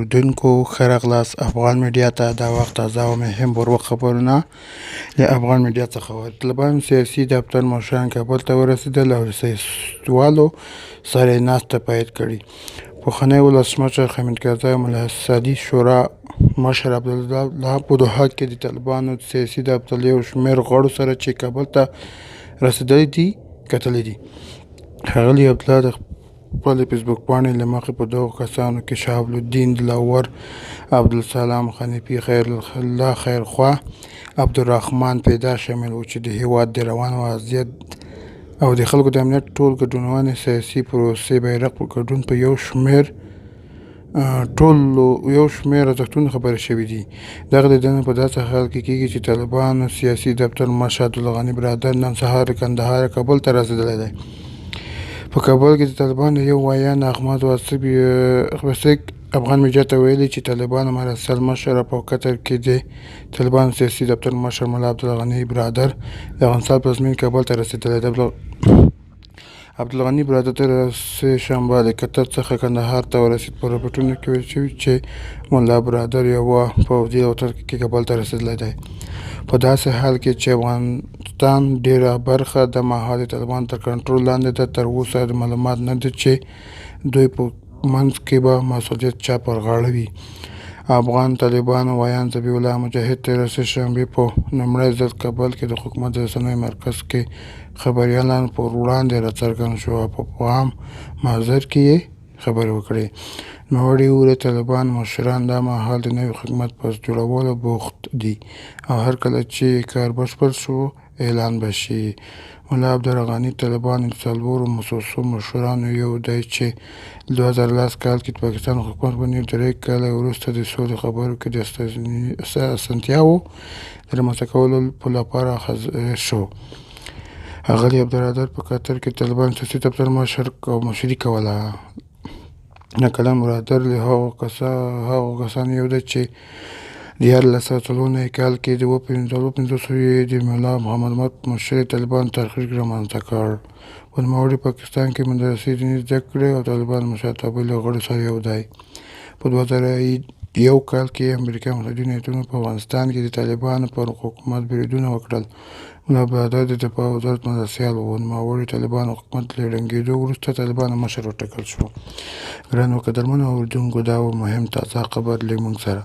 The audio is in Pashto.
اوریدونکو ښه راغلاست افغان میډیا ته. دا وخت تازه او مهم خبرونه له افغان میډیا څخه. طالبان سیاسي دفتر مشران کابل ته ورسېدل او له سیاسیوالو سره یې ناسته پیل کړې. پخوانی ولسمشر حامد کرزي او ملا اسدالله شورا مشر عبدالله په دوحه کې د طالبانو سیاسي دفتر له یو شمېر غړو سره چې کابل ته رسېدلي دي کتلي دي. ښاغلي عبدالله د خپلې فیسبوک پاڼې له مخې په دغو کسانو کې شهاب الدین دلاور، عبدالسلام حنفي، خیر الله خیرخوا، عبدالرحمن پیدا شامل وو چې د هېواد د روان وضعیت او د خلکو د امنیت ټول ګډونوالې سیاسي پروسې بیرغ په ګډون په یو شمېر ارزښتونه خبرې شوي دي. دغه لیدنه په داسې حال کې کېږي چې طالبانو سیاسي دفتر مشر عبدالله غني برادر نن سهار له کندهار کابل ته رسېدلی دی. په کابل کې د طالبانو یو ویان احمد واسک افغان میډیا ته ویلي چې طالبانو مرسل مشر په قطر کې د طالبانو سیاسي دفتر مشر ملا عبدالله غني برادر د افغانستان پلازمېنې کابل ته رسېدلی دی. عبدالله غني برادر تر سه شنبه له قطر څخه کندهار ته ورسېد. په رپوټونو کې ویل شوي چې ملا برادر یوه پوځي الوتکه کې کابل ته رسېدلی دی. په داسې حال کې چې افغانستان ډېره برخه د مهال د طالبانو تر کنټرول لاندې ده، تر اوسه معلومات نه ده چې دوی په منځ کې به مسؤلیت چا پر غاړه وي. افغان طالبانو ویان ذبیح الله مجاهد تېره سه شنبې په لومړي ځل کابل کې د حکومت د رسنیو مرکز کې خبریالانو پر وړاندې راڅرګند شو او په عام محضر کې یې خبرې وکړې. نوموړي وویل طالبان مشران دا مهال د نوي حکومت په جوړولو بوخت دي او هر کله چې کار بشپړ شو اعلان به شي. ملا عبدالله غني طالبان د څلورو مسوسو مشرانو یو دی چې 2010 کال کې د پاکستان حکومت باندې 3 کاله وروسته د سولې خبرو کې د اسانتیاوو د رامنځته کولو لپاره حاضر شو. ښاغلي عبدالرادر په قطر کې طالبان سیاسي دفتر مشري کوله. نقلا برادر له هغو کسانو یو دی چې د 1994 کال کې د 2015 د ملا محمد مت مشرۍ طالبان تحریک رامنځته کړ. په نوموړي پاکستان کې مدرسې دیني زده کړې او طالبان مشرتابه له غړو سره یو دی. په 2001 کال کې امریکا متحده ایالتونو په افغانستان کې د طالبانو پر حکومت بریدونه وکړل. ملا برادر د دفاع وزارت مرستیال و. نوموړي طالبانو حکومت له ړنګېدو وروسته طالبانو مشر وټاکل شو. ګرانو قدرمنو اورېدونکو دا و مهم تازه خبر له موږ سره.